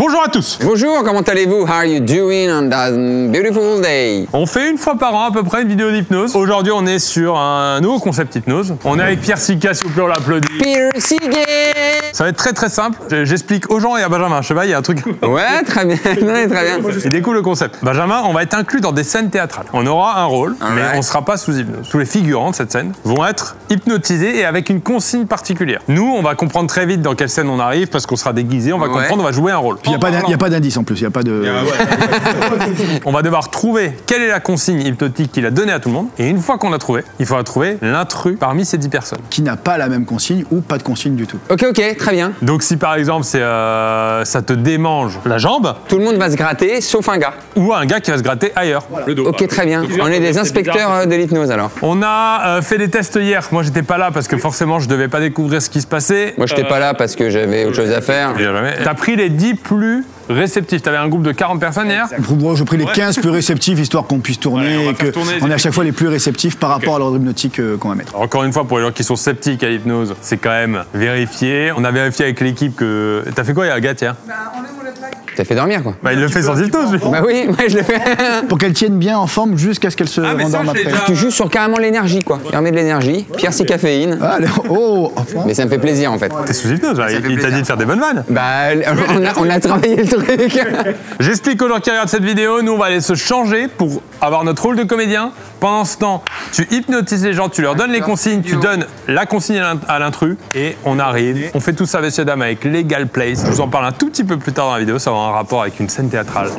Bonjour à tous. Bonjour, comment allez-vous? How are you doing on that beautiful day? On fait une fois par an à peu près une vidéo d'hypnose. Aujourd'hui, on est sur un nouveau concept hypnose. On est avec Pierre Sika, s'il vous plaît, on l'applaudit. Pierre Sika. Ça va être très simple. J'explique aux gens et à Benjamin. Je sais pas, il y a un truc. Ouais, très bien. Ouais, très bien. Il découle le concept. Benjamin, on va être inclus dans des scènes théâtrales. On aura un rôle, mais on sera pas sous hypnose. Tous les figurants de cette scène vont être hypnotisés et avec une consigne particulière. Nous, on va comprendre très vite dans quelle scène on arrive parce qu'on sera déguisé, on va comprendre, on va jouer un rôle. Il n'y a pas d'indice en plus, il n'y a pas de... On va devoir trouver quelle est la consigne hypnotique qu'il a donnée à tout le monde. Et une fois qu'on l'a trouvé, il faudra trouver l'intrus parmi ces 10 personnes. Qui n'a pas la même consigne ou pas de consigne du tout. Ok, très bien. Donc si par exemple ça te démange la jambe... Tout le monde va se gratter, sauf un gars. Ou un gars qui va se gratter ailleurs. Voilà. Le dos. Ok, très bien. On est des inspecteurs de l'hypnose alors. On a fait des tests hier. Moi, j'étais pas là parce que forcément, je devais pas découvrir ce qui se passait. Moi, j'étais pas là parce que j'avais autre chose à faire. T'as pris les 10 plus réceptifs. T'avais un groupe de 40 personnes hier. Moi, j'ai pris les 15 plus réceptifs, histoire qu'on puisse tourner et qu'on est à chaque fois les plus réceptifs par rapport à l'ordre hypnotique qu'on va mettre. Encore une fois, pour les gens qui sont sceptiques à l'hypnose, c'est quand même vérifié. On a vérifié avec l'équipe que... T'as fait quoi, Agathe, hier? T'as fait dormir, quoi. Bah, il le fait sans hypnose, lui. Bah oui, moi je le fais. Pour qu'elle tienne bien en forme jusqu'à ce qu'elle se rendorme après. Tu joues sur carrément l'énergie, quoi. Il remet de l'énergie. Pierre, c'est caféine. Mais ça me fait plaisir, en fait. T'es sous hypnose, là. Il t'a dit de faire des bonnes vannes. Bah, on a travaillé le truc. J'explique aux gens qui regardent cette vidéo, nous, on va aller se changer pour avoir notre rôle de comédien. Pendant ce temps, tu hypnotises les gens, tu leur donnes les consignes, tu donnes la consigne à l'intrus et on arrive. On fait tout ça, messieurs, dames, avec Legal Place. Je vous en parle un tout petit peu plus tard dans la vidéo, ça va avoir un rapport avec une scène théâtrale.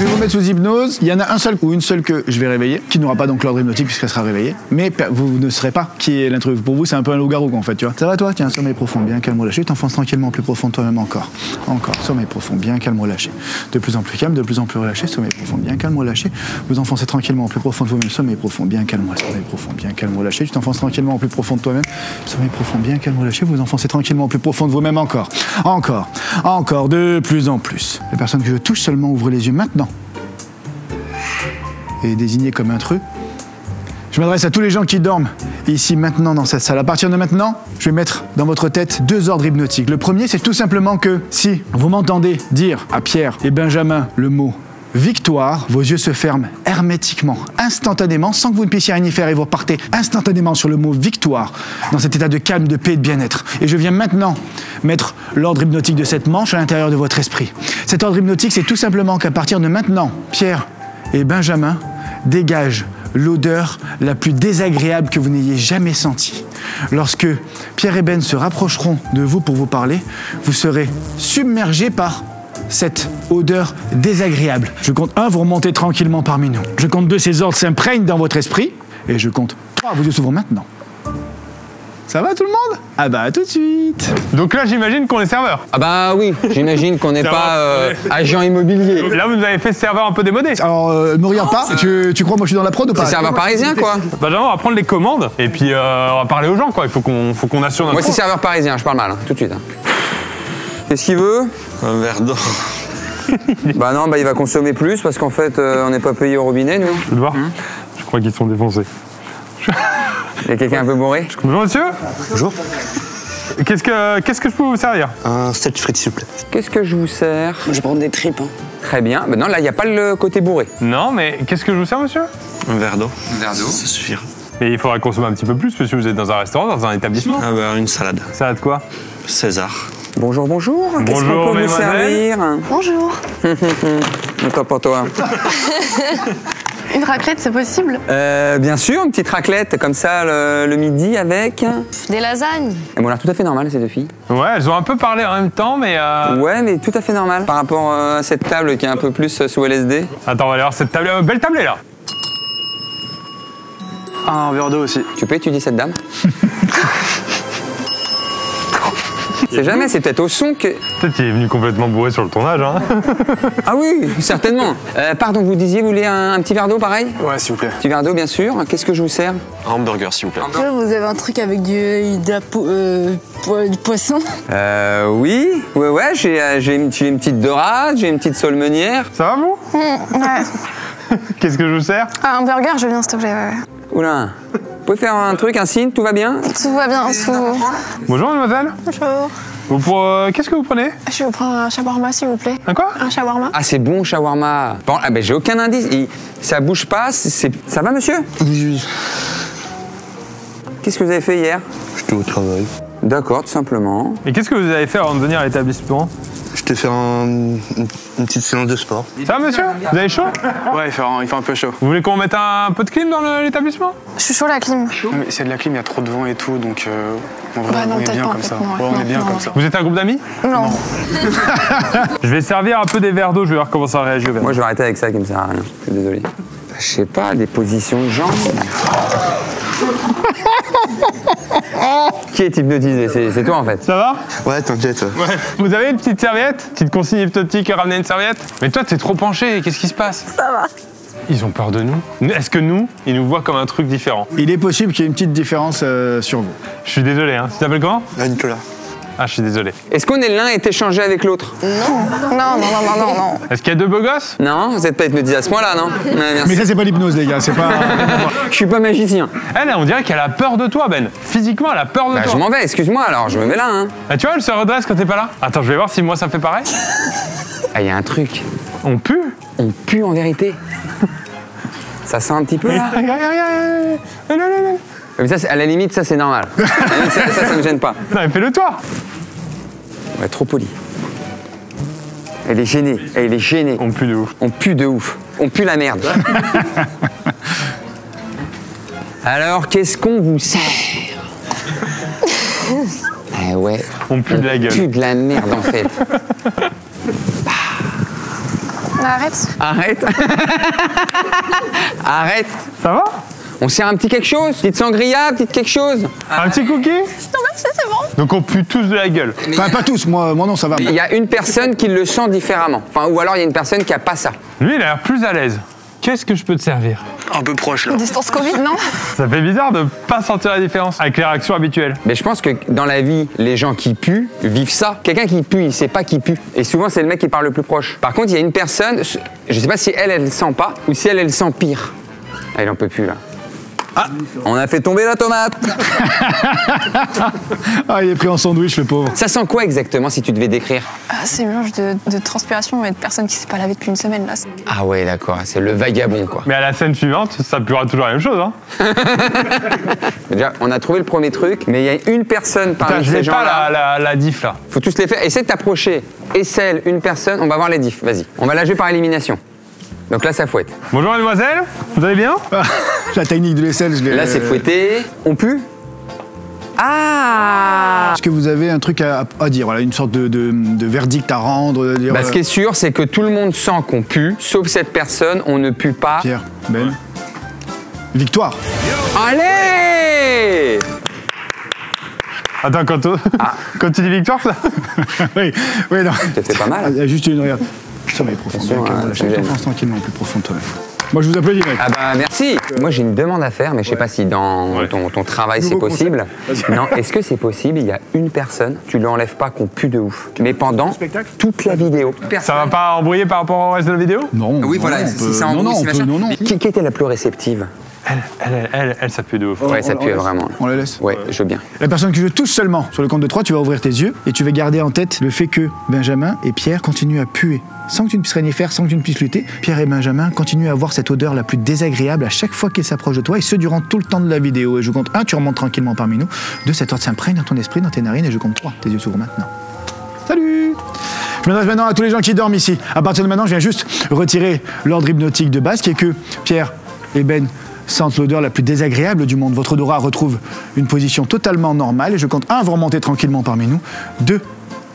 Je vais vous mettre sous hypnose. Il y en a un seul ou une seule que je vais réveiller, qui n'aura pas donc l'ordre hypnotique puisqu'elle sera réveillée. Mais vous ne saurez pas qui est l'intrus. Pour vous, c'est un peu un loup-garou en fait, tu vois. Ça va toi? Tiens, sommeil profond, bien calme, relâché. T'enfonces tranquillement plus profond de toi-même encore. Encore, sommeil profond, bien calme, relâché. De plus en plus calme, de plus en plus relâché. Sommeil profond, bien calme, relâché. Vous enfoncez tranquillement plus profond de vous-même. Sommeil profond, bien calme, sommeil profond, bien calme, relâché. Tu t'enfonces tranquillement plus profond de toi-même. Sommeil profond, bien calme, relâché. Vous enfoncez tranquillement plus profond de vous-même encore. Encore, encore, de plus en plus. Les personnes que je touche seulement ouvrent les yeux maintenant. Et désigné comme intrus. Je m'adresse à tous les gens qui dorment ici maintenant dans cette salle. À partir de maintenant, je vais mettre dans votre tête 2 ordres hypnotiques. Le premier, c'est tout simplement que si vous m'entendez dire à Pierre et Benjamin le mot victoire, vos yeux se ferment hermétiquement, instantanément, sans que vous ne puissiez rien y faire et vous repartez instantanément sur le mot victoire, dans cet état de calme, de paix et de bien-être. Et je viens maintenant mettre l'ordre hypnotique de cette manche à l'intérieur de votre esprit. Cet ordre hypnotique, c'est tout simplement qu'à partir de maintenant, Pierre et Benjamin dégagent l'odeur la plus désagréable que vous n'ayez jamais sentie. Lorsque Pierre et Ben se rapprocheront de vous pour vous parler, vous serez submergé par cette odeur désagréable. Je compte 1, vous remontez tranquillement parmi nous. Je compte 2, ces ordres s'imprègnent dans votre esprit. Et je compte 3, vos yeux s'ouvrent maintenant. Ça va tout le monde? Ah bah à tout de suite. Donc là, j'imagine qu'on est serveur. Ah bah oui, j'imagine qu'on n'est pas agent immobilier. Là, vous nous avez fait serveur un peu démodé. Alors, ne regarde pas. Tu crois moi je suis dans la prod ou pas? C'est serveur parisien, quoi. Benjamin, on va prendre les commandes et puis on va parler aux gens, quoi. Il faut qu'on assure notre... Moi, c'est serveur parisien, je parle mal, hein, tout de suite. Hein. Qu'est-ce qu'il veut? Un verre d'eau. Bah non, il va consommer plus parce qu'en fait, on n'est pas payé au robinet, nous. Je veux voir. Je crois qu'ils sont défoncés. Il y a quelqu'un un peu bourré? Bonjour, monsieur. Bonjour. Qu'est-ce que je peux vous servir? Un steak frites, s'il vous plaît. Qu'est-ce que je vous sers? Je vais prendre des tripes. Hein. Très bien. Bah non, là, il n'y a pas le côté bourré. Non, mais qu'est-ce que je vous sers, monsieur? Un verre d'eau. Un verre d'eau? Ça suffira. Et il faudra consommer un petit peu plus, parce que vous êtes dans un restaurant, dans un établissement. Ah bah, une salade. Salade quoi? César. Bonjour, bonjour. Qu'est-ce Bonjour, qu'on peut vous mademoiselle. servir? Bonjour. Attends pour toi. Une raclette, c'est possible? Bien sûr, une petite raclette comme ça le midi avec. Des lasagnes. Elles m'ont l'air tout à fait normales, ces deux filles. Ouais, elles ont un peu parlé en même temps, mais... Ouais, mais tout à fait normal par rapport à cette table qui est un peu plus sous LSD. Attends, on va aller voir cette table. Belle tablée, là. Ah, un verre d'eau aussi. Tu peux étudier cette dame? C'est jamais, c'est peut-être au son que... Peut-être qu'il est venu complètement bourré sur le tournage, hein. Ah oui, certainement. Pardon, vous disiez, vous voulez un petit verre d'eau, pareil? Ouais, s'il vous plaît. Petit verre d'eau, bien sûr. Qu'est-ce que je vous sers? Un hamburger, s'il vous plaît. Là, vous avez un truc avec du poisson? Oui. Ouais, j'ai une petite dorade, j'ai une petite saulmenière. Ça va, vous? Ouais. Qu'est-ce que je vous sers? Ah, un burger, je veux bien, s'il te plaît. Ouais. Oula. pouvez faire un truc, un signe, tout va bien? Tout va bien, tout. Bonjour mademoiselle. Bonjour. Qu'est-ce que vous prenez? Je vais prendre un shawarma, s'il vous plaît. Un quoi? Un shawarma. Ah, c'est bon, shawarma. Bon, ah, ben, j'ai aucun indice. Ça bouge pas, ça va, monsieur? Oui. Qu'est-ce que vous avez fait hier? J'étais au travail. D'accord, tout simplement. Et qu'est-ce que vous avez fait avant de venir à l'établissement? J'étais faire une petite séance de sport. Ça va monsieur? Vous avez chaud? Ouais, il fait un peu chaud. Vous voulez qu'on mette un peu de clim dans l'établissement? Je suis chaud, la clim. Non, mais c'est de la clim, il y a trop de vent et tout, donc en vrai, Bah non, on est peut-être bien pas, comme ça. en fait, non, Ouais, on est bien non, comme non. ça. Vous êtes un groupe d'amis? Non. Je vais servir un peu des verres d'eau, je vais voir comment ça réagit au verre. Moi, je vais arrêter avec ça qui me sert à rien. Je suis désolé. Je sais pas, des positions de jambes. Qui est hypnotisé? C'est toi en fait. Ça va? Ouais, t'inquiète. Ouais. Vous avez une petite serviette? Petite consigne hypnotique, ramener une serviette? Mais toi, t'es trop penché, qu'est-ce qui se passe? Ça va. Ils ont peur de nous. Est-ce que nous, ils nous voient comme un truc différent? Il est possible qu'il y ait une petite différence sur vous. Je suis désolé, hein. Tu t'appelles comment? Nicolas. Ah, je suis désolé. Est-ce qu'on est l'un est échangé avec l'autre? Non. Est-ce qu'il y a deux beaux gosses? Non, vous n'êtes pas hypnotisé à ce point-là, non? Ouais, merci. Mais ça, c'est pas l'hypnose, les gars. C'est pas. Je suis pas magicien. Elle, on dirait qu'elle a peur de toi, Ben. Physiquement, elle a peur de Bah, toi. je m'en vais, excuse-moi, alors je me mets là, hein. Ah, tu vois, elle se redresse quand t'es pas là. Attends, je vais voir si moi ça fait pareil. Ah, y a un truc. On pue. On pue en vérité. Ça sent un petit peu là. Regarde. Mais ça, à la limite, ça c'est normal. À la limite, ça me gêne pas. Non, mais fais-le toi. Ouais, trop poli. Elle est gênée, elle est gênée. On pue de ouf. On pue de ouf. On pue la merde. Alors, qu'est-ce qu'on vous sert? Eh ouais. On pue de la gueule. On pue de la merde en fait. Arrête. Arrête. Arrête. Ça va? On sert un petit quelque chose? Petite sangria, petite quelque chose? Un petit cookie? Non, merci, c'est bon. Donc on pue tous de la gueule. Enfin, pas tous. Moi, non, ça va. Il y a une personne qui le sent différemment. Enfin, ou alors il y a une personne qui a pas ça. Lui, il a l'air plus à l'aise. Qu'est-ce que je peux te servir? Un peu proche là. Distance Covid, non? Ça fait bizarre de pas sentir la différence avec les réactions habituelles. Mais je pense que dans la vie, les gens qui puent vivent ça. Quelqu'un qui pue, il sait pas qui pue. Et souvent, c'est le mec qui parle le plus proche. Par contre, il y a une personne, je sais pas si elle sent pas, ou si elle sent pire. Ah, il en peut plus là. Ah, on a fait tomber la tomate. Ah, il est pris en sandwich, le pauvre. Ça sent quoi exactement si tu devais décrire? Ah, c'est un mélange de transpiration et de personnes qui ne s'est pas lavé depuis une semaine, là. Ah ouais, d'accord, c'est le vagabond quoi. Mais à la scène suivante, ça puera toujours la même chose, hein. Déjà, on a trouvé le premier truc, mais il y a une personne parmi Je ces n'ai gens-là. pas la diff là. Faut tous les faire. Essaie de t'approcher. Essaie une personne, on va voir les diffs. Vas-y. On va la jouer par élimination. Donc là, ça fouette. Bonjour mademoiselle, vous allez bien? La technique de l'aisselle, je l'ai. Là, c'est fouetté. On pue? Ah! Est-ce que vous avez un truc à dire? Voilà, une sorte de verdict à rendre? Dire, Bah, ce qui est sûr, c'est que tout le monde sent qu'on pue, sauf cette personne, on ne pue pas. Pierre, Ben. Victoire. Allez! Attends, quand tu dis victoire, ça? Oui, non. C'était pas mal. Il y a juste une regarde. Sommeil profond. Attention, Lâche la confiance tranquillement, plus profond toi-même. Moi, je vous applaudis, mec. Ah bah merci. Moi j'ai une demande à faire, mais je sais pas si dans ton travail c'est Nouveau possible. concept. Non, est-ce que c'est possible? Il y a une personne, tu lui enlèves pas qu'on pue de ouf, mais pendant toute la vidéo. Ça va pas embrouiller par rapport au reste de la vidéo? Non. Oui non, voilà, on si peut- ça non, embrouille, non, si on machin. peut- non, non. Mais qui était la plus réceptive? Elle, ça pue de ouf. Ouais, ça on pue laisse. vraiment. On la laisse. Ouais, je veux bien. La personne qui veut tous seulement, sur le compte de 3, tu vas ouvrir tes yeux et tu vas garder en tête le fait que Benjamin et Pierre continuent à puer. Sans que tu ne puisses rien y faire, sans que tu ne puisses lutter, Pierre et Benjamin continuent à avoir cette odeur la plus désagréable à chaque fois qu'ils s'approchent de toi, et ce durant tout le temps de la vidéo. Et je compte 1, tu remontes tranquillement parmi nous. 2, cette odeur s'imprègne dans ton esprit, dans tes narines, et je compte 3. Tes yeux s'ouvrent maintenant. Salut! Je m'adresse maintenant à tous les gens qui dorment ici. À partir de maintenant, je viens juste retirer l'ordre hypnotique de base, qui est que Pierre et Ben sentent l'odeur la plus désagréable du monde. Votre odorat retrouve une position totalement normale, et je compte 1, vous remontez tranquillement parmi nous. 2,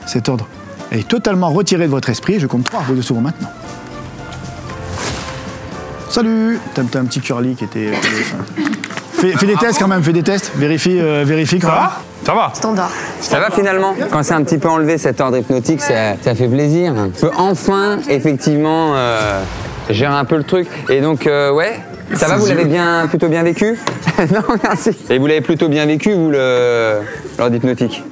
cet ordre est totalement retiré de votre esprit, et je compte 3, vos yeux s'ouvrent maintenant. Salut! T'as un petit curly qui était... Fais des tests quand même, fais des tests, vérifie quand même. Ça va? Standard. Ça va finalement? Quand c'est un petit peu enlevé cet ordre hypnotique, ça fait plaisir. On peut enfin, effectivement, gérer un peu le truc. Et donc, ouais, ça va, vous l'avez plutôt bien vécu? Non, merci. Et vous l'avez plutôt bien vécu, vous, l'ordre hypnotique?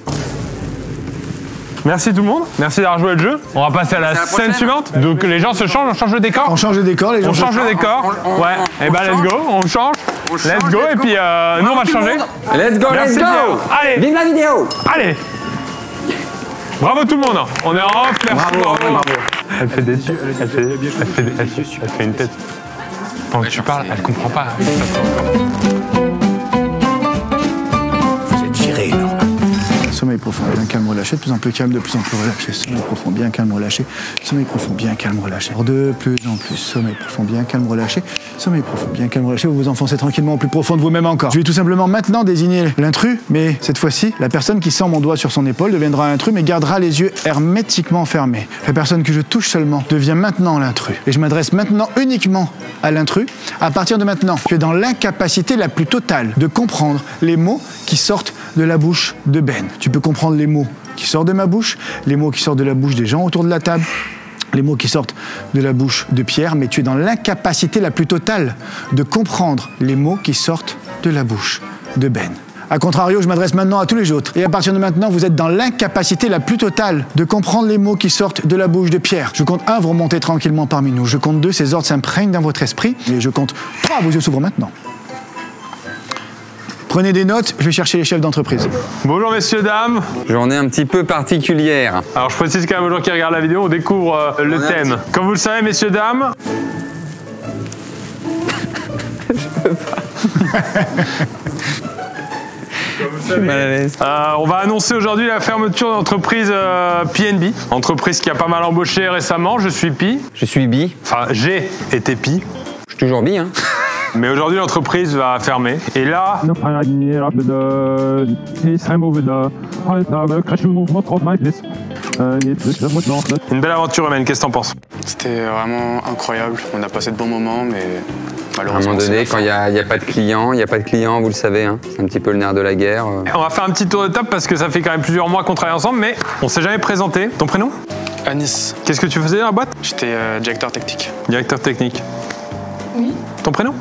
Merci tout le monde. Merci d'avoir joué le jeu. On va passer à la scène suivante. Donc les gens se changent, on change le décor. On change de décor, les gens. On change le décor. Ouais. Et bah let's go, on change. Let's go et puis nous on va changer. Let's go, Merci let's go. Guillaume. Allez. Vive la vidéo. Allez. Bravo tout le monde. On est en off. Merci. Bravo. Elle fait des yeux. Elle fait une tête. Pendant que tu parles, elle comprend pas. Vous êtes viré, là. Sommeil profond, bien calme, relâché, de plus en plus calme, de plus en plus relâché. Sommeil profond, bien calme, relâché. Sommeil profond, bien calme, relâché. De plus en plus, sommeil profond, bien calme, relâché. Sommeil profond, bien calme, relâché. Vous vous enfoncez tranquillement au plus profond de vous-même encore. Je vais tout simplement maintenant désigner l'intrus, mais cette fois-ci, la personne qui sent mon doigt sur son épaule deviendra intrus, mais gardera les yeux hermétiquement fermés. La personne que je touche seulement devient maintenant l'intrus. Et je m'adresse maintenant uniquement à l'intrus. À partir de maintenant, tu es dans l'incapacité la plus totale de comprendre les mots qui sortent de la bouche de Ben. Tu peux comprendre les mots qui sortent de ma bouche, les mots qui sortent de la bouche des gens autour de la table, les mots qui sortent de la bouche de Pierre, mais tu es dans l'incapacité la plus totale de comprendre les mots qui sortent de la bouche de Ben. A contrario, je m'adresse maintenant à tous les autres. Et à partir de maintenant, vous êtes dans l'incapacité la plus totale de comprendre les mots qui sortent de la bouche de Pierre. Je compte 1, vous remontez tranquillement parmi nous. Je compte 2, ces ordres s'imprègnent dans votre esprit. Et je compte 3, vos yeux s'ouvrent maintenant. Prenez des notes, je vais chercher les chefs d'entreprise. Bonjour messieurs, dames. Journée un petit peu particulière. Alors je précise quand même aux gens qui regardent la vidéo, on découvre le thème. Comme vous le savez messieurs, dames... Je peux pas. Je suis mal à l'aise. On va annoncer aujourd'hui la fermeture d'entreprise PNB, entreprise qui a pas mal embauché récemment. Je suis Pi. Je suis Bi. Enfin, j'ai été Pi. Je suis toujours Bi, hein. Mais aujourd'hui, l'entreprise va fermer. Et là... Une belle aventure humaine, qu'est-ce que t'en penses? C'était vraiment incroyable. On a passé de bons moments, mais À un malheureusement... moment donné, quand il n'y a pas de clients, vous le savez, hein, c'est un petit peu le nerf de la guerre. On va faire un petit tour de table parce que ça fait quand même plusieurs mois qu'on travaille ensemble, mais on s'est jamais présenté. Ton prénom? Anis, Qu'est-ce que tu faisais dans la boîte? j'étais directeur technique. Directeur technique. Oui. Ton prénom?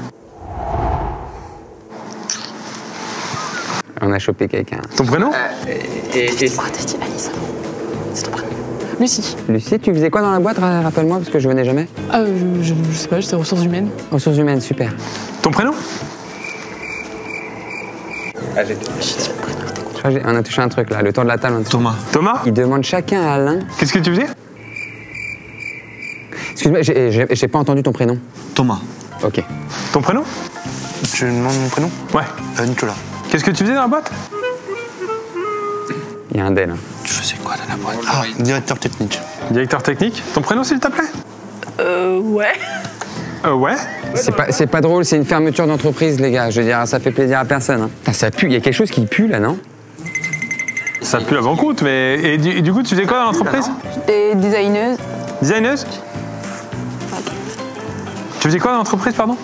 On a chopé quelqu'un. Ton prénom? Pourquoi t'as dit Alice? C'est ton prénom. Lucie. Lucie, tu faisais quoi dans la boîte, rappelle-moi, parce que je venais jamais. Ah, je sais pas, j'étais ressources humaines. Ressources humaines, super. Ton prénom? On a touché un truc là, le tour de la table. Thomas. Thomas? Il demande chacun à l'un. Qu'est-ce que tu faisais? Excuse-moi, j'ai pas entendu ton prénom. Thomas. Ok. Ton prénom? Tu me demandes mon prénom? Ouais. Nicolas. Qu'est-ce que tu faisais dans la boîte? Il y a un Del. Hein. Tu faisais quoi dans la boîte? Ah, directeur technique. Directeur technique. Ton prénom s'il te plaît? Ouais. Ouais. C'est pas drôle, c'est une fermeture d'entreprise, les gars. Je veux dire, ça fait plaisir à personne. Hein. Putain, ça pue, il y a quelque chose qui pue là, non? Ça pue la banqueroute, mais... Et du coup, tu faisais quoi dans l'entreprise? J'étais designeuse. Designeuse? Tu faisais quoi dans l'entreprise, pardon?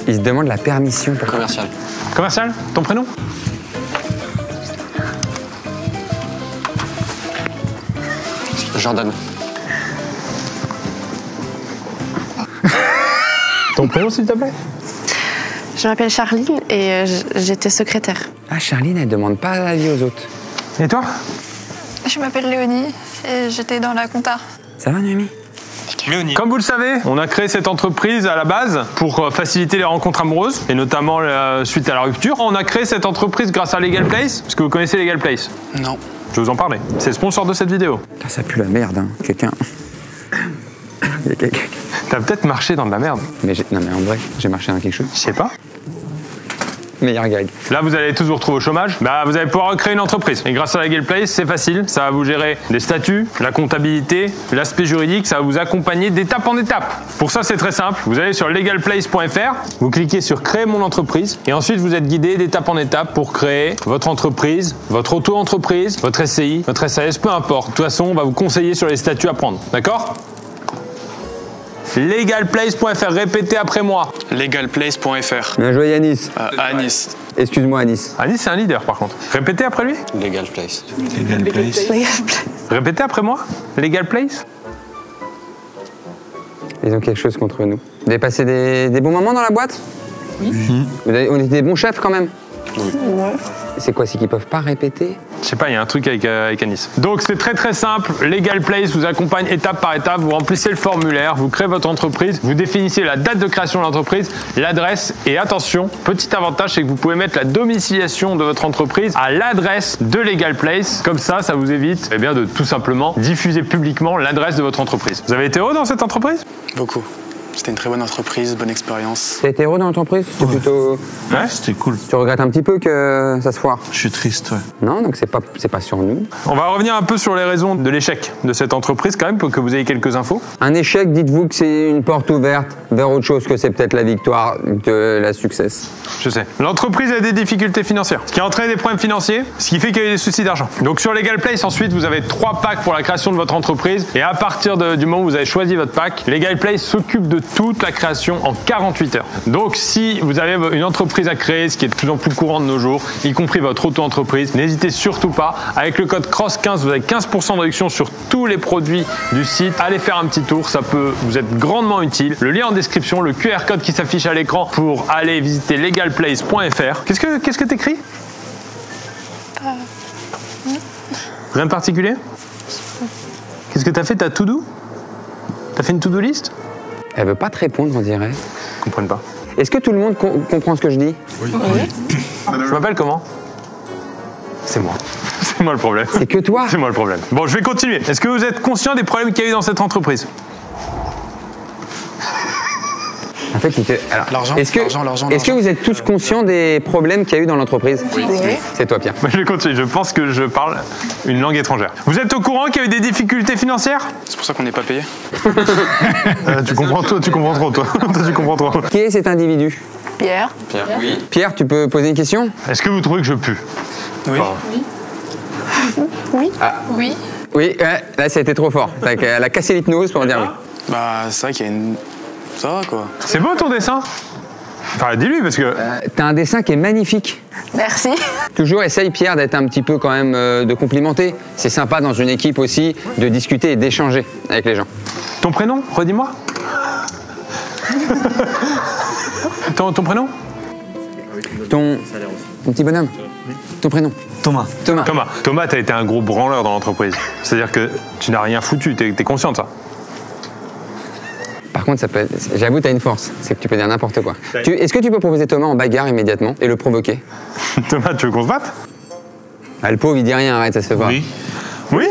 Il se demande la permission pour Commercial. Commercial? Ton prénom? Jordan. Ton prénom, s'il te plaît? Je m'appelle Charline et j'étais secrétaire. Ah, Charline, elle demande pas l'avis aux autres. Et toi? Je m'appelle Léonie et j'étais dans la compta. Ça va, Noémie? Comme vous le savez, on a créé cette entreprise à la base pour faciliter les rencontres amoureuses, et notamment suite à la rupture. On a créé cette entreprise grâce à Legal Place, parce que vous connaissez Legal Place. Non. Je vais vous en parler. C'est le sponsor de cette vidéo. Putain, ça pue la merde, hein. Quelqu'un... Il y a quelqu'un... T'as peut-être marché dans de la merde. Mais non, mais en vrai, j'ai marché dans quelque chose. Je sais pas. Meilleur gag. Là, vous allez tous vous retrouver au chômage. Bah, vous allez pouvoir créer une entreprise. Et grâce à Legal Place, c'est facile. Ça va vous gérer les statuts, la comptabilité, l'aspect juridique. Ça va vous accompagner d'étape en étape. Pour ça, c'est très simple. Vous allez sur legalplace.fr, vous cliquez sur créer mon entreprise. Et ensuite, vous êtes guidé d'étape en étape pour créer votre entreprise, votre auto-entreprise, votre SCI, votre SAS, peu importe. De toute façon, on va vous conseiller sur les statuts à prendre. D'accord? Legalplace.fr, répétez après moi. Legalplace.fr. Bien joué, Yanis. Anis. Excuse-moi, Anis. Anis, c'est un leader par contre. Répétez après lui. Legal Place. Legal Place. Répétez après moi. Legal Place. Ils ont quelque chose contre nous. Vous avez passé des bons moments dans la boîte? Oui. On était des bons chefs quand même? Ouais. C'est quoi, c'est qu'ils peuvent pas répéter? Je sais pas, il y a un truc avec Anis. Donc c'est très très simple, Legal Place vous accompagne étape par étape, vous remplissez le formulaire, vous créez votre entreprise, vous définissez la date de création de l'entreprise, l'adresse et attention, petit avantage c'est que vous pouvez mettre la domiciliation de votre entreprise à l'adresse de Legal Place, comme ça vous évite eh bien, de tout simplement diffuser publiquement l'adresse de votre entreprise. Vous avez été heureux dans cette entreprise? Beaucoup. C'était une très bonne entreprise, bonne expérience. T'as été heureux dans l'entreprise? C'était plutôt... Ouais, c'était cool. Tu regrettes un petit peu que ça se foire? Je suis triste, ouais. Non, donc c'est pas sur nous. On va revenir un peu sur les raisons de l'échec de cette entreprise quand même, pour que vous ayez quelques infos. Un échec, dites-vous que c'est une porte ouverte vers autre chose que c'est peut-être la victoire de la success. Je sais. L'entreprise a des difficultés financières, ce qui a entraîné des problèmes financiers, ce qui fait qu'il y a eu des soucis d'argent. Donc sur Legal Place, ensuite, vous avez 3 packs pour la création de votre entreprise. Et à partir du moment où vous avez choisi votre pack, Legal Place s'occupe de toute la création en 48 heures. Donc si vous avez une entreprise à créer, ce qui est de plus en plus courant de nos jours, y compris votre auto-entreprise, n'hésitez surtout pas. Avec le code CROSS15, vous avez 15% de réduction sur tous les produits du site. Allez faire un petit tour, ça peut vous être grandement utile. Le lien en description, le QR code qui s'affiche à l'écran pour aller visiter legalplace.fr. Qu'est-ce que t'écris? Rien de particulier? Qu'est-ce que t'as fait? T'as to-do? T'as fait une to-do list? Elle veut pas te répondre, on dirait. Je comprends pas. Est-ce que tout le monde comprend ce que je dis? Oui. Je m'appelle comment? C'est moi. C'est moi le problème. C'est que toi? C'est moi le problème. Bon, je vais continuer. Est-ce que vous êtes conscient des problèmes qu'il y a eu dans cette entreprise? En fait, L'argent, est-ce que vous êtes tous conscients des problèmes qu'il y a eu dans l'entreprise? Oui. C'est toi, Pierre. Je vais continuer. Je pense que je parle une langue étrangère. Vous êtes au courant qu'il y a eu des difficultés financières? C'est pour ça qu'on n'est pas payé. Tu comprends trop, toi. Toi, tu comprends trop. Qui est cet individu? Pierre. Oui. Pierre, tu peux poser une question? Est-ce que vous trouvez que je pue? Oui. Oui. Ah. Oui. Oui, là, ça a été trop fort. Elle a cassé l'hypnose pour dire oui. Bah, c'est vrai qu'il y a une... Ça va, quoi. C'est beau ton dessin? Enfin, dis-lui, parce que... T'as un dessin qui est magnifique. Merci. Toujours essaye, Pierre, d'être un petit peu quand même de complimenter. C'est sympa dans une équipe aussi de discuter et d'échanger avec les gens. Ton prénom? Redis-moi. ton prénom? Ton petit bonhomme. Ton prénom? Thomas. Thomas, t'as été un gros branleur dans l'entreprise. C'est-à-dire que tu n'as rien foutu, t'es conscient de ça? Par contre, j'avoue, t'as une force, c'est que tu peux dire n'importe quoi. Est-ce que tu peux proposer Thomas en bagarre immédiatement et le provoquer? Thomas, tu veux qu'on se batte? Ah, le pauvre, il dit rien, arrête, ça se fait pas. Oui. Oui?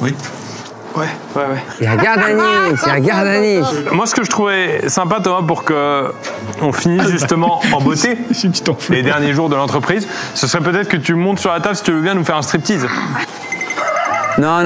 Oui. Ouais. Il regarde Anis. Moi, ce que je trouvais sympa, Thomas, pour qu'on finisse justement en beauté les derniers jours de l'entreprise, ce serait peut-être que tu montes sur la table si tu veux bien nous faire un striptease. Non,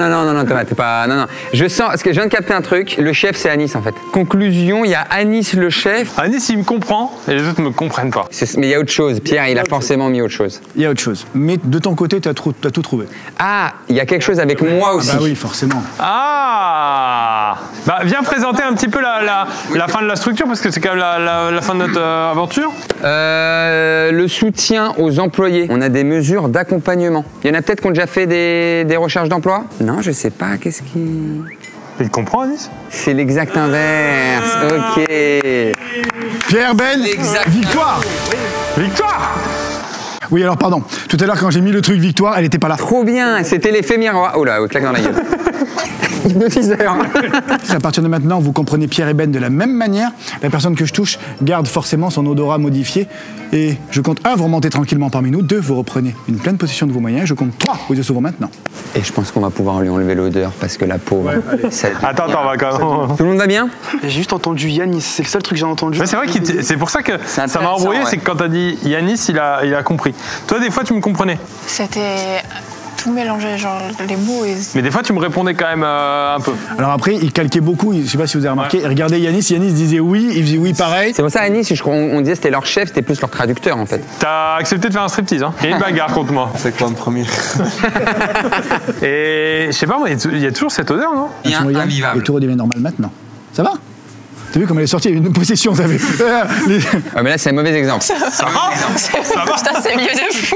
Thomas, t'es pas... Non. Je sens... Parce que je viens de capter un truc. Le chef, c'est Anis, en fait. Conclusion, il y a Anis, le chef. Anis, il me comprend et les autres me comprennent pas. Mais il y a autre chose. Pierre, il a forcément mis autre chose. Il y a autre chose. Mais de ton côté, t'as tout trouvé. Ah, il y a quelque chose avec moi aussi. Ah bah oui, forcément. Ah! Bah, viens présenter un petit peu la fin de la structure, parce que c'est quand même la fin de notre aventure. Le soutien aux employés. On a des mesures d'accompagnement. Il y en a peut-être qui ont déjà fait des recherches d'emploi? Non, je sais pas. Qu'est-ce qui... Il comprend, Anis? C'est l'exact inverse. Ok. Pierre Ben, victoire. Victoire! Oui, alors pardon. Tout à l'heure, quand j'ai mis le truc victoire, elle était pas là. Trop bien. C'était l'effet miroir. Oh là, claque dans la gueule. Hypnotiseur. À partir de maintenant, vous comprenez Pierre et Ben de la même manière. La personne que je touche garde forcément son odorat modifié. Et je compte 1, vous remontez tranquillement parmi nous. 2, vous reprenez une pleine possession de vos moyens. Je compte 3, vous êtes souvent maintenant. Et je pense qu'on va pouvoir lui enlever l'odeur parce que la pauvre... Attends, on va quand même... Tout le monde va bien? J'ai juste entendu Yanis, c'est le seul truc que j'ai entendu. Ouais, c'est vrai que c'est pour ça que ça m'a embrouillé, c'est que quand t'as dit Yanis, il a compris. Toi, des fois, tu me comprenais. C'était tout mélangé, genre les mots. Mais des fois, tu me répondais quand même un peu. Alors après, il calquait beaucoup. Je sais pas si vous avez remarqué. Il regardait Yanis disait oui, il faisait oui pareil. C'est pour ça, Anis, je crois, on disait c'était leur chef, c'était plus leur traducteur en fait. T'as accepté de faire un striptease, hein? Et une bagarre contre moi. C'est quoi le premier? Et je sais pas, moi, il y a toujours cette odeur, non? Et tout redevient normal maintenant. Ça va? T'as vu comme elle est sortie? Il y a une possession, ça avait... Ah, mais là, c'est un mauvais exemple. Ça va? Putain, c'est mieux de fou.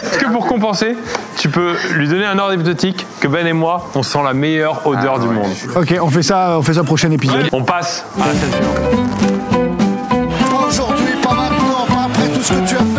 Est-ce que pour compenser, tu peux lui donner un ordre hypnotique que Ben et moi, on sent la meilleure odeur du monde? Ok, on fait ça au prochain épisode. On passe à la scène suivante. Pas aujourd'hui, pas maintenant, pas après tout ce que tu as fait.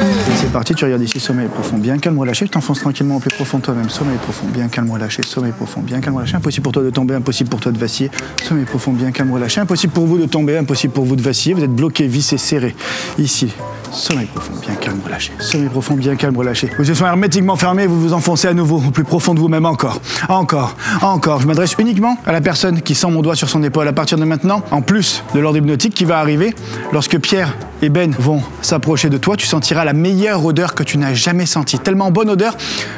parti, tu regardes ici, sommeil profond, bien calme, relâché, tu t'enfonces tranquillement au plus profond de toi-même, sommeil profond, bien calme, relâché, sommeil profond, bien calme, relâché, impossible pour toi de tomber, impossible pour toi de vaciller, sommeil profond, bien calme, relâché, impossible pour vous de tomber, impossible pour vous de vaciller, vous êtes bloqué, vissé, serré, ici, sommeil profond, bien calme, relâché, sommeil profond, bien calme, relâché, vos yeux sont hermétiquement fermés, vous vous enfoncez à nouveau, au plus profond de vous-même, encore, je m'adresse uniquement à la personne qui sent mon doigt sur son épaule à partir de maintenant, en plus de l'ordre hypnotique qui va arriver, lorsque Pierre et Ben vont s'approcher de toi, tu sentiras la meilleure odeur que tu n'as jamais sentie. Tellement bonne odeur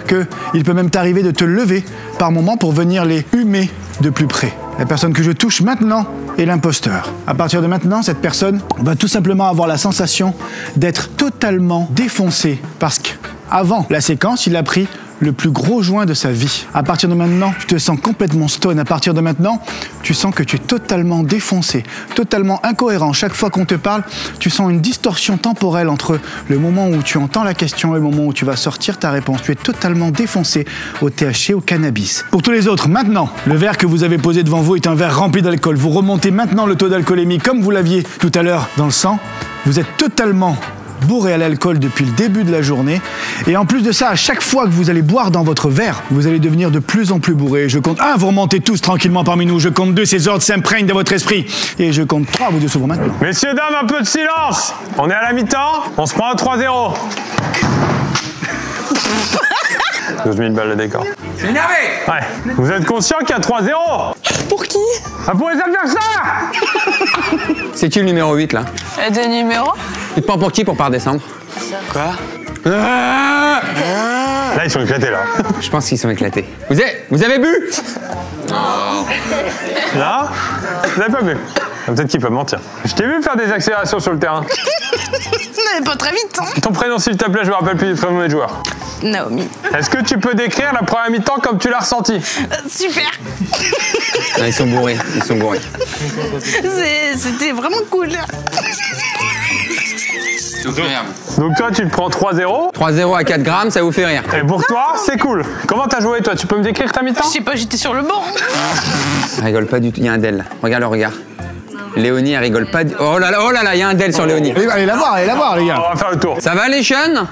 qu'il peut même t'arriver de te lever par moment pour venir les humer de plus près. La personne que je touche maintenant est l'imposteur. À partir de maintenant, cette personne va tout simplement avoir la sensation d'être totalement défoncée parce qu'avant la séquence, il a pris le plus gros joint de sa vie. À partir de maintenant, tu te sens complètement stone. À partir de maintenant, tu sens que tu es totalement défoncé, totalement incohérent. Chaque fois qu'on te parle, tu sens une distorsion temporelle entre le moment où tu entends la question et le moment où tu vas sortir ta réponse. Tu es totalement défoncé au THC, au cannabis. Pour tous les autres, maintenant, le verre que vous avez posé devant vous est un verre rempli d'alcool. Vous remontez maintenant le taux d'alcoolémie comme vous l'aviez tout à l'heure dans le sang. Vous êtes totalement bourré à l'alcool depuis le début de la journée. Et en plus de ça, à chaque fois que vous allez boire dans votre verre, vous allez devenir de plus en plus bourré. Je compte 1, vous remontez tous tranquillement parmi nous. Je compte 2, ces ordres s'imprègnent dans votre esprit. Et je compte 3, vous deux s'ouvrent maintenant. Messieurs, dames, un peu de silence. On est à la mi-temps, on se prend un 3-0. 12 000 balles le décor. C'est énervé. Ouais. Vous êtes conscient qu'il y a 3-0? Pour qui? Ah, pour les adversaires. C'est qui le numéro 8 là? Des numéros? Tu te prends pour qui pour pas redescendre? Quoi? Là, ils sont éclatés, là. Je pense qu'ils sont éclatés. Vous avez bu? Là, vous n'avez pas bu. Peut-être qu'ils peuvent mentir. Je t'ai vu faire des accélérations sur le terrain. Mais pas très vite, hein. Ton prénom, s'il te plaît, je me rappelle plus du prénom des joueurs. Naomi. Est-ce que tu peux décrire la première mi-temps comme tu l'as ressenti? Super. Non, ils sont bourrés, C'était vraiment cool. Donc toi, tu te prends 3-0. 3-0 à 4 grammes, ça vous fait rire. Et pour toi, c'est cool. Comment t'as joué, toi? Tu peux me décrire ta mi-temps? Je sais pas, j'étais sur le banc. Elle rigole pas du tout. Il y a un Del. Regarde le regard. Léonie, elle rigole pas. Oh là là, il y a un Del sur Léonie. Allez la voir, les gars. On va faire le tour. Ça va les jeunes?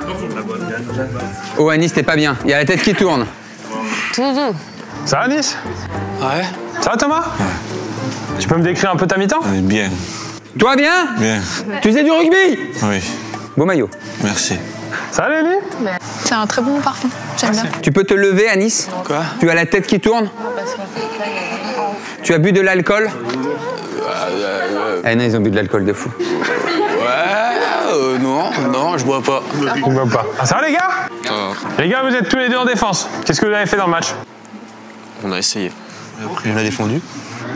Oh Anis, t'es pas bien. Il y a la tête qui tourne. Ça va, Nice? Ouais. Ça va, Thomas? Tu peux me décrire un peu ta mi-temps? Bien. Toi bien? Bien. Tu faisais du rugby? Oui. Beau maillot. Merci. Ça va, Léonie? C'est un très bon parfum. J'aime bien. Tu peux te lever Anis? Quoi? Tu as la tête qui tourne? Tu as bu de l'alcool? Eh non, ils ont bu de l'alcool de fou. Ouais, non, je bois pas. On ne pas. Ah, ça va, les gars? Les gars, vous êtes tous les deux en défense. Qu'est-ce que vous avez fait dans le match? On a essayé. On a défendu.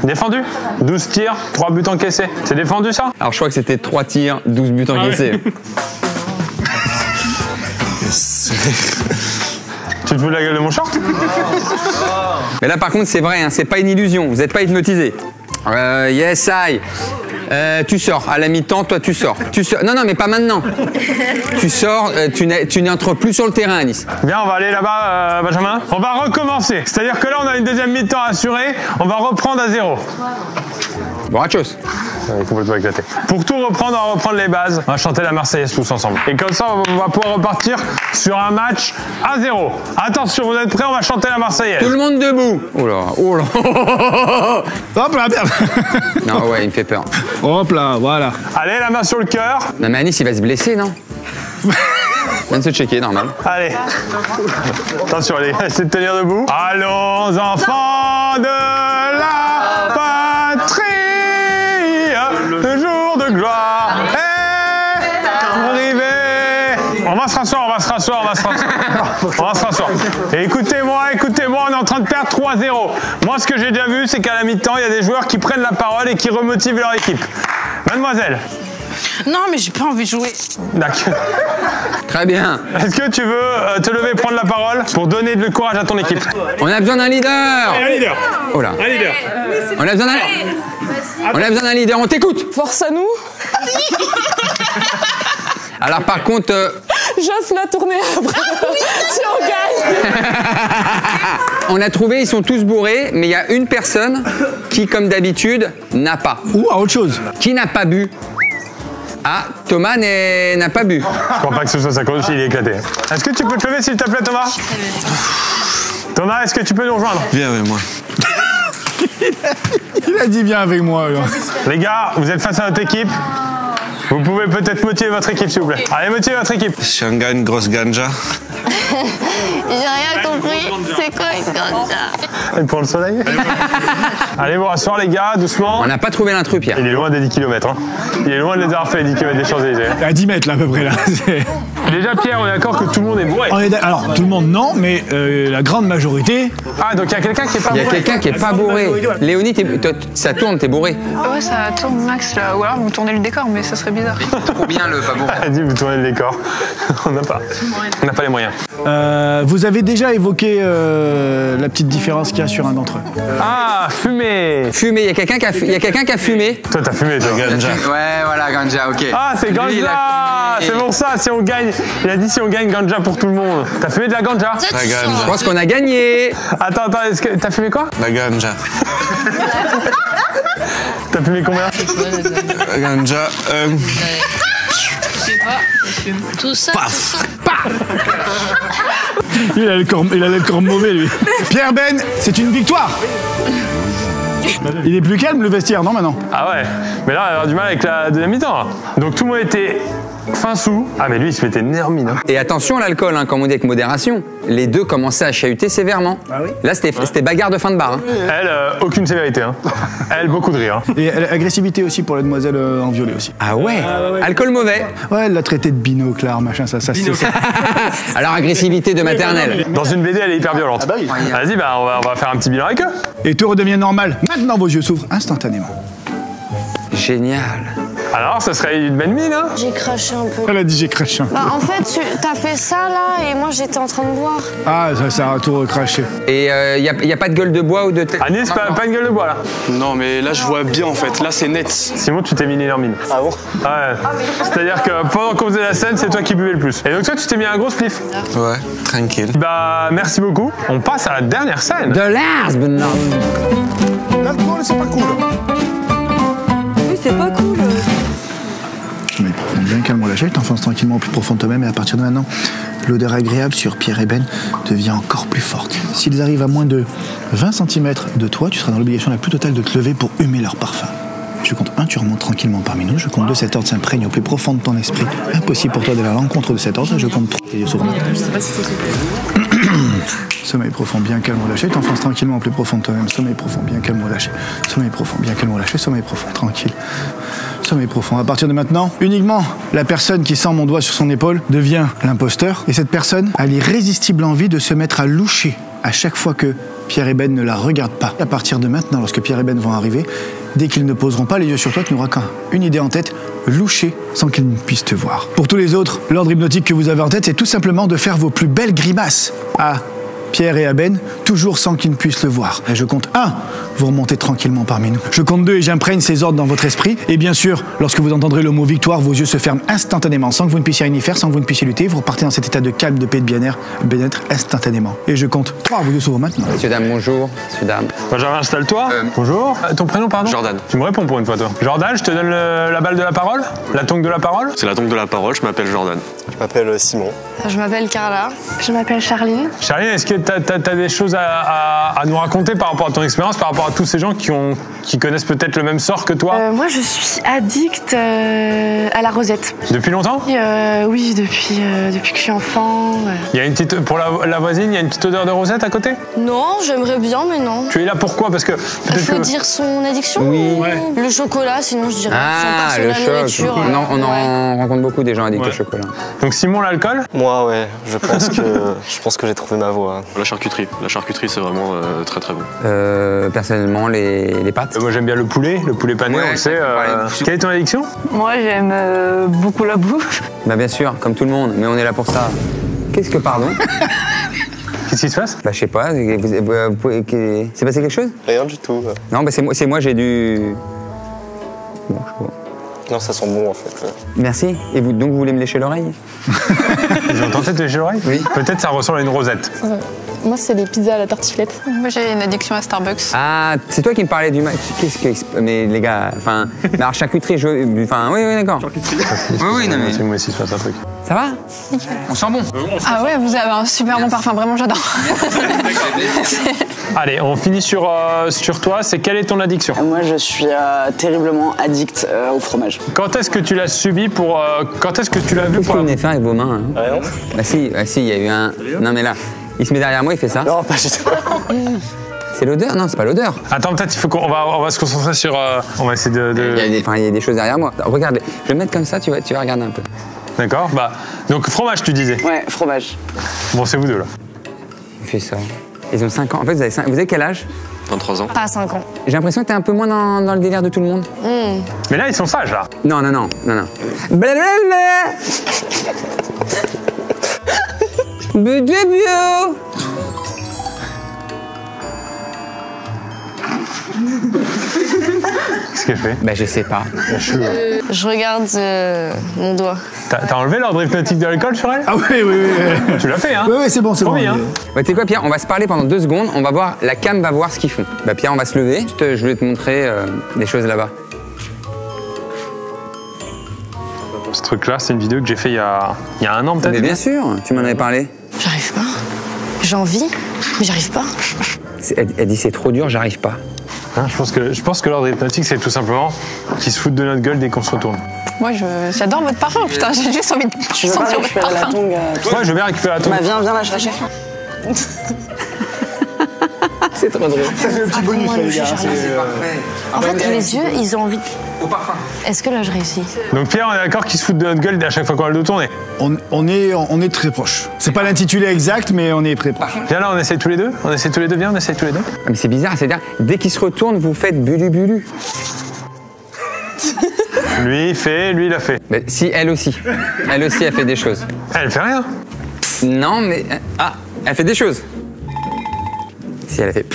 Défendu? 12 tirs, 3 buts encaissés. C'est défendu, ça? Alors je crois que c'était 3 tirs, 12 buts encaissés. Tu te fous de la gueule de mon short? Mais là par contre c'est vrai, hein, c'est pas une illusion, vous n'êtes pas hypnotisé. Yes I. Tu sors, à la mi-temps, toi tu sors. Non, mais pas maintenant. Tu sors, tu n'entres plus sur le terrain, Anis. Bien, on va aller là-bas, Benjamin. On va recommencer. C'est-à-dire que là, on a une deuxième mi-temps assurée. On va reprendre à 0. Borrachos. On est complètement éclaté. Pour tout reprendre, on va reprendre les bases. On va chanter la Marseillaise tous ensemble. Et comme ça, on va pouvoir repartir sur un match à 0. Attention, vous êtes prêts? On va chanter la Marseillaise. Tout le monde debout. Oh là. Hop là, merde. Non, ouais, il me fait peur. Hop là, voilà. Allez, la main sur le cœur. Non, mais Anis, il va se blesser, non? Viens de se checker, normal. Allez. Attention, allez, essayez de tenir debout. Allons, enfants de la patrie, le jour de gloire est arrivé. On va se rasseoir. Et écoutez-moi, on est en train de perdre 3-0. Moi, ce que j'ai déjà vu, c'est qu'à la mi-temps, il y a des joueurs qui prennent la parole et qui remotivent leur équipe. Mademoiselle. Non, mais j'ai pas envie de jouer. D'accord. Très bien. Est-ce que tu veux te lever et prendre la parole pour donner du courage à ton équipe? On a besoin d'un leader. Un leader. Oh là. Un leader. On a besoin d'un leader, on t'écoute. Force à nous. Alors par contre... J'offre la tournée après. Si on gagne. On a trouvé, ils sont tous bourrés, mais il y a une personne qui, comme d'habitude, n'a pas. Ou à autre chose. Qui n'a pas bu? Ah, Thomas n'a pas bu. Je crois pas que ce soit sa cause, il est éclaté. Est-ce que tu peux te lever s'il te plaît, Thomas? Thomas, est-ce que tu peux nous rejoindre? Viens avec moi. Il a dit bien avec moi. Alors. Les gars, vous êtes face à notre équipe. Vous pouvez peut-être motiver votre équipe, s'il vous plaît. Allez, motivez votre équipe. Si on gagne grosse ganja. J'ai rien compris. C'est quoi une ganja? Et pour le soleil. Allez vous rasseoir, les gars, doucement. On n'a pas trouvé l'intrus, Pierre. Il est loin des 10 km. Hein. Il est loin de les avoir fait, les 10 km des Champs-Élysées. À 10 mètres là à peu près là. Déjà, Pierre, on est d'accord que tout le monde est bourré. Alors, tout le monde non, mais la grande majorité. Ah, donc il y a quelqu'un qui est pas bourré. Il y a quelqu'un qui est pas bourré. Léonie, ça tourne, t'es bourré. Ouais, ça tourne max là. Ou alors vous tournez le décor, mais ça serait bizarre. Trop bien le pas bourré. Elle a dit, vous tournez le décor. On n'a pas les moyens. Vous avez déjà évoqué la petite différence qu'il y a sur un d'entre eux. Ah, fumer. Fumé, il y a quelqu'un qui a fumé. Toi, t'as fumé, toi. Ganja. Ouais, voilà, ganja, ok. Ah, c'est Lui, il a ganja. fumé. C'est pour ça, si on gagne. Il a dit si on gagne ganja pour tout le monde. T'as fumé de la ganja? La Je ganja. pense qu'on a gagné. Attends, est-ce que t'as fumé quoi? La ganja. T'as fumé combien? La ganja. Tout ça. Il a le corps mauvais lui. Pierre Ben, c'est une victoire. Il est plus calme le vestiaire, non maintenant? Ah ouais, mais là, on va avoir du mal avec la deuxième mi-temps. Là. Donc tout le monde était fin sous. Ah, mais lui, il se mettait nermine. Hein. Et attention à l'alcool, hein, comme on dit avec modération. Les deux commençaient à chahuter sévèrement. Ah oui. Là, c'était bagarre de fin de bar. Hein. Elle, aucune sévérité. Hein. Elle, beaucoup de rire. Hein. Et agressivité aussi pour la demoiselle en violet aussi. Ah ouais, alcool mauvais. Ouais, elle l'a traité de binoclard, machin, ça c'est. Alors agressivité de maternelle. Dans une BD, elle est hyper violente. bah oui. Vas-y, bah, on va faire un petit bilan avec eux. Et tout redevient normal. Maintenant, vos yeux s'ouvrent instantanément. Génial. Alors, ça serait une belle mine, hein? J'ai craché un peu. Elle a dit j'ai craché. Bah, en fait, t'as fait ça là et moi j'étais en train de boire. Ah, ça a tout recraché. Et y a pas de gueule de bois ou de tête. Anis, pas une gueule de bois, là. Non, mais là, je vois bien, en fait. Là, c'est net. Simon, tu t'es mis une énorme mine. Ah bon? Ouais. C'est-à-dire que pendant qu'on faisait la scène, c'est toi qui buvais le plus. Et donc, toi, tu t'es mis un gros spliff. Ouais, tranquille. Bah, merci beaucoup. On passe à la dernière scène. De Lars, ben non. L'alcool, c'est pas cool. Oui, c'est pas cool. Mais bien calme, lâcher, t'enfonces tranquillement au plus profond de toi-même et à partir de maintenant, l'odeur agréable sur Pierre et Ben devient encore plus forte. S'ils arrivent à moins de 20 cm de toi, tu seras dans l'obligation la plus totale de te lever pour humer leur parfum. Je compte 1, tu remontes tranquillement parmi nous. Je compte 2, cet ordre s'imprègne au plus profond de ton esprit. Impossible pour toi d'aller à l'encontre de cet ordre. Je compte 3, tes yeux s'ouvrent. Sommeil profond, bien calme, relâché. T'enfonces tranquillement au plus profond de toi-même. Sommeil profond, bien calme, relâché. Sommeil profond, bien calme, relâché. Sommeil profond, tranquille. Sommeil profond. À partir de maintenant, uniquement la personne qui sent mon doigt sur son épaule devient l'imposteur. Et cette personne a l'irrésistible envie de se mettre à loucher à chaque fois que Pierre et Ben ne la regardent pas. À partir de maintenant, lorsque Pierre et Ben vont arriver, dès qu'ils ne poseront pas les yeux sur toi, tu n'auras qu'une idée en tête, loucher sans qu'ils ne puissent te voir. Pour tous les autres, l'ordre hypnotique que vous avez en tête, c'est tout simplement de faire vos plus belles grimaces à Pierre et à Ben, toujours sans qu'ils ne puissent le voir. Et je compte 1, vous remontez tranquillement parmi nous. Je compte 2 et j'imprègne ces ordres dans votre esprit. Et bien sûr, lorsque vous entendrez le mot victoire, vos yeux se ferment instantanément, sans que vous ne puissiez rien y faire, sans que vous ne puissiez lutter. Vous repartez dans cet état de calme, de paix, de bien-être instantanément. Et je compte 3, vos yeux s'ouvrent maintenant. Messieurs, dames, bonjour. Messieurs, dames. Benjamin, installe-toi. Bonjour. Ton prénom, pardon? Jordan. Tu me réponds pour une fois, toi. Jordan, je te donne la balle de la parole? La tongue de la parole? C'est la tombe de la parole, je m'appelle Jordan. Je m'appelle Simon. Je m'appelle Carla. Je m'appelle Charline. Charline, est-ce que t'as des choses à nous raconter par rapport à ton expérience, par rapport à tous ces gens qui connaissent peut-être le même sort que toi? Moi, je suis addict à la rosette. Depuis longtemps? Oui, depuis que je suis enfant. Il y a une petite, pour la voisine, il y a une petite odeur de rosette à côté? Non, j'aimerais bien, mais non. Tu es là pourquoi? Parce que Il peut-être faut que... dire son addiction Oui. ou Ouais. le chocolat, sinon je dirais Ah, son le passion de la choc. nourriture. On en rencontre beaucoup des gens addicts Ouais. au chocolat. Donc Simon, l'alcool? Moi, ouais, je pense que j'ai trouvé ma voie. La charcuterie, c'est vraiment très très bon. Personnellement, les pâtes. Moi j'aime bien le poulet pané, Ouais, on le sait. ça, faut parler de- Quelle est ton addiction? Moi, j'aime beaucoup la bouffe. Bah bien sûr, comme tout le monde, mais on est là pour ça. Qu'est-ce que pardon? Qu'est-ce qui se passe? Bah je sais pas, c'est passé quelque chose? Rien du tout. Non, bah c'est moi, j'ai dû... Bon, je sais pas. Non, ça sent bon en fait. Merci. Et vous, donc vous voulez me lécher l'oreille? Ils ont tenté de te lécher l'oreille? Oui. Peut-être ça ressemble à une rosette. Moi, c'est les pizzas à la tartiflette. Moi, j'ai une addiction à Starbucks. Ah, c'est toi qui me parlais du match. Qu'est-ce que. Mais les gars, enfin. Alors, charcuterie, enfin, oui, d'accord. Oui, non, mais. Moi aussi, je fasse un truc. Ça va? On sent bon. Ah ouais, vous avez un super bon parfum, vraiment, j'adore. Allez, on finit sur toi. C'est quelle est ton addiction? Moi, je suis terriblement addict au fromage. Quand est-ce que tu l'as subi pour. Quand est-ce que tu l'as vu pour. Qu'est-ce que vous venez faire avec vos mains? Hein? Rien. Ah si, il y a eu un. Non, mais là, il se met derrière moi, il fait ça. Non, pas du tout. C'est l'odeur? Non, c'est pas l'odeur. Attends, peut-être il faut qu'on va se concentrer sur. On va essayer de. Il y a des choses derrière moi. Regarde, je vais le mettre comme ça, tu vas regarder un peu. D'accord, bah. Donc, fromage, tu disais? Ouais, fromage. Bon, c'est vous deux là. Il fait ça. Ils ont 5 ans. En fait, vous avez quel âge? 23 ans. Pas 5 ans. J'ai l'impression que t'es un peu moins dans le délire de tout le monde. Mais là, ils sont sages, là. Non. Blablabla. Bio. Qu'est-ce qu'elle fait? Bah, je sais pas. Je regarde mon doigt. T'as enlevé l'ordre hypnotique de l'alcool sur elle? Ah oui. Tu l'as fait, hein? Oui, c'est bon, c'est bon. Bien. Bah, tu sais quoi, Pierre, on va se parler pendant 2 secondes. On va voir, la cam va voir ce qu'ils font. Bah, Pierre, on va se lever. Je vais te montrer des choses là-bas. Ce truc-là, c'est une vidéo que j'ai fait il y a 1 an, peut-être. Mais bien sûr, tu m'en avais parlé. J'arrive pas. J'ai envie, mais j'arrive pas. Elle dit c'est trop dur, j'arrive pas. Hein, je pense que l'ordre hypnotique, c'est tout simplement qu'ils se foutent de notre gueule dès qu'on se retourne. Moi, j'adore votre parfum, putain, j'ai juste envie de Tu veux pas sentir votre récupérer la parfum. tongue Ouais, je vais récupérer la tongue. Bah, viens la chercher. C'est trop drôle. Ça fait le petit bonus, les gars. En fait, les yeux, ils ont envie de... Au parfum. Est-ce que là, je réussis? Donc Pierre, on est d'accord qu'ils se foutent de notre gueule à chaque fois qu'on a le dos tourné. On est très proche. C'est pas l'intitulé exact, mais on est très proche. Viens là, on essaye tous les deux. On essaye tous les deux, viens, on essaye tous les deux. Ah, mais c'est bizarre, c'est-à-dire, dès qu'il se retourne, vous faites bulu. Lui, il a fait. Mais si, elle aussi. Elle aussi, elle fait des choses. Elle fait rien. Non, mais... Ah, elle fait des choses. Si, elle a fait...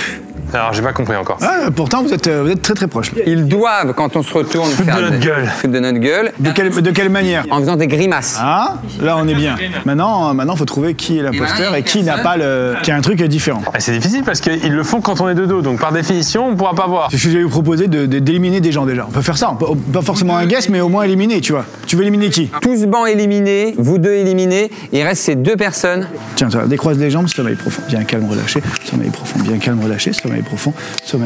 Alors, j'ai pas compris encore. Ah, pourtant, vous êtes très très proche. Ils doivent, quand on se retourne, faire de notre gueule. foutre de notre gueule. De quelle manière? En faisant des grimaces. Ah, là on est bien. Maintenant, faut trouver qui est l'imposteur et qui n'a pas qui a un truc différent. Ah, c'est difficile parce qu'ils le font quand on est de dos, donc par définition, on pourra pas voir. Je vais vous proposer d'éliminer des gens déjà. On peut faire ça, pas forcément un guest, mais au moins éliminer, tu vois. Tu veux éliminer qui? Tous bancs éliminés, vous deux éliminés, il reste ces 2 personnes. Tiens, décroise les jambes, sommeil profond, bien calme, relâché. Sommeil profond, bien calme, relâché. Sommeil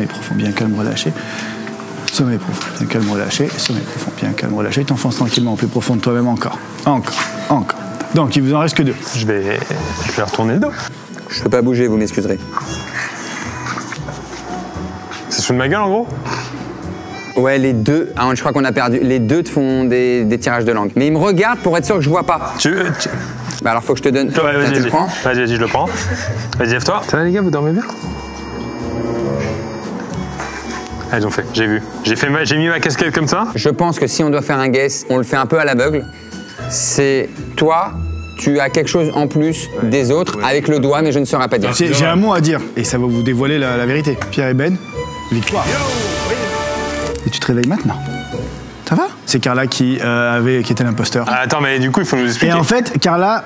profond, bien calme, relâché. Sommeil profond, bien calme, relâché. Sommeil profond, bien calme, relâché. T'enfonces tranquillement au plus profond de toi-même encore. Donc, il vous en reste que 2. Je vais retourner le dos. Je peux pas bouger, vous m'excuserez. C'est sous de ma gueule, en gros? Ouais, les 2, ah, je crois qu'on a perdu. Les 2 te font des tirages de langue. Mais ils me regardent pour être sûr que je vois pas. Bah alors faut que je te donne. Ouais, vas-y, le prends. Vas-y, je le prends. Vas-y, lève-toi. Ça va les gars, vous dormez bien? Ah, ils ont fait, j'ai vu. J'ai mis ma casquette comme ça. Je pense que si on doit faire un guess, on le fait un peu à l'aveugle. C'est toi, tu as quelque chose en plus des autres avec le doigt, mais je ne saurais pas dire. J'ai un mot à dire et ça va vous dévoiler la vérité. Pierre et Ben, victoire. Et tu te réveilles maintenant. Ça va? C'est Carla qui était l'imposteur. Ah, attends, mais du coup, il faut nous expliquer. Et en fait, Carla,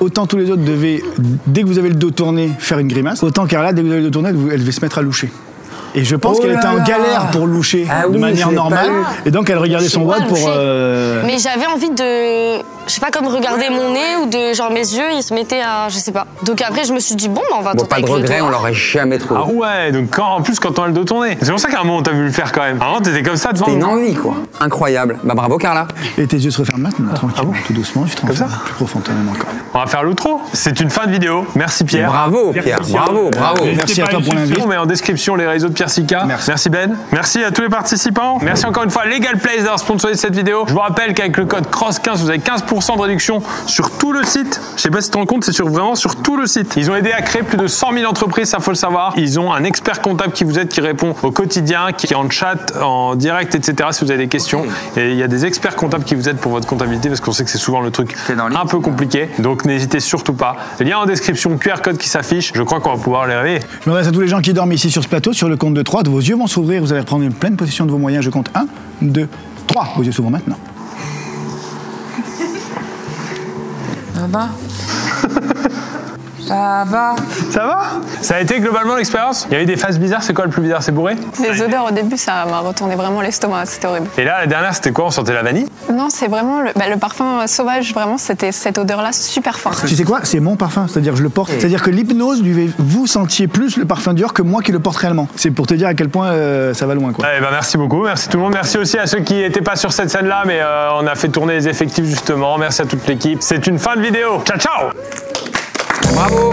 autant tous les autres devaient, dès que vous avez le dos tourné, faire une grimace, autant Carla, dès que vous avez le dos tourné, elle devait se mettre à loucher. Et je pense qu'elle était en galère pour loucher de manière normale. Et donc, elle regardait son WhatsApp pour... Mais j'avais envie de... Je sais pas, comme regarder mon nez ou de... Genre, mes yeux, ils se mettaient à... Je sais pas. Donc après, je me suis dit, bon, on va tenter pas de avec le regret, doigt. on l'aurait jamais trouvé. Ah ouais, donc en plus, quand on a le dos tourné. C'est pour ça qu'à un moment, on t'a vu le faire quand même. Avant, t'étais comme ça devant. C'était une envie, quoi. Incroyable. Bah bravo, Carla. Et tes yeux se referment maintenant, tranquillement, tout doucement. Tu te Comme ça renfermes plus profond toi-même encore. On va faire l'outro. C'est une fin de vidéo. Merci Pierre. Bravo, Pierre. Bravo. Merci à toi pour l'invite. On met en description les réseaux de Pierre Sika. Merci Ben. Merci à tous les participants. Merci encore une fois Legal Place d'avoir sponsorisé cette vidéo. Je vous rappelle qu'avec le code CROSS15, vous avez 15% de réduction sur tout le site. Je sais pas si tu te rends compte, c'est vraiment sur tout le site. Ils ont aidé à créer plus de 100 000 entreprises, ça faut le savoir. Ils ont un expert comptable qui vous aide, qui répond au quotidien, qui est en chat, en direct, etc. si vous avez des questions. Et il y a des experts comptables qui vous aident pour votre comptabilité parce qu'on sait que c'est souvent le truc un peu compliqué. Donc n'hésitez surtout pas. Lien en description, QR code qui s'affiche. Je crois qu'on va pouvoir les réveiller. Je m'adresse à tous les gens qui dorment ici sur ce plateau. Sur le compte de 3, vos yeux vont s'ouvrir. Vous allez reprendre une pleine possession de vos moyens. Je compte 1, 2, 3. Vos yeux s'ouvrent maintenant. Ça va. Ça va? Ça a été globalement l'expérience? Il y a eu des phases bizarres, c'est quoi le plus bizarre? C'est bourré? Les odeurs au début, ça m'a retourné vraiment l'estomac, c'était horrible. Et là, la dernière, c'était quoi? On sentait la vanille? Non, c'est vraiment le parfum sauvage, vraiment, c'était cette odeur-là super forte. Tu sais quoi? C'est mon parfum, c'est-à-dire que je le porte. C'est-à-dire que l'hypnose, vous sentiez plus le parfum Dior que moi qui le porte réellement. C'est pour te dire à quel point ça va loin, quoi. Eh ben, merci beaucoup, merci tout le monde. Merci aussi à ceux qui n'étaient pas sur cette scène-là, mais on a fait tourner les effectifs justement. Merci à toute l'équipe. C'est une fin de vidéo. Ciao, ciao! Bravo.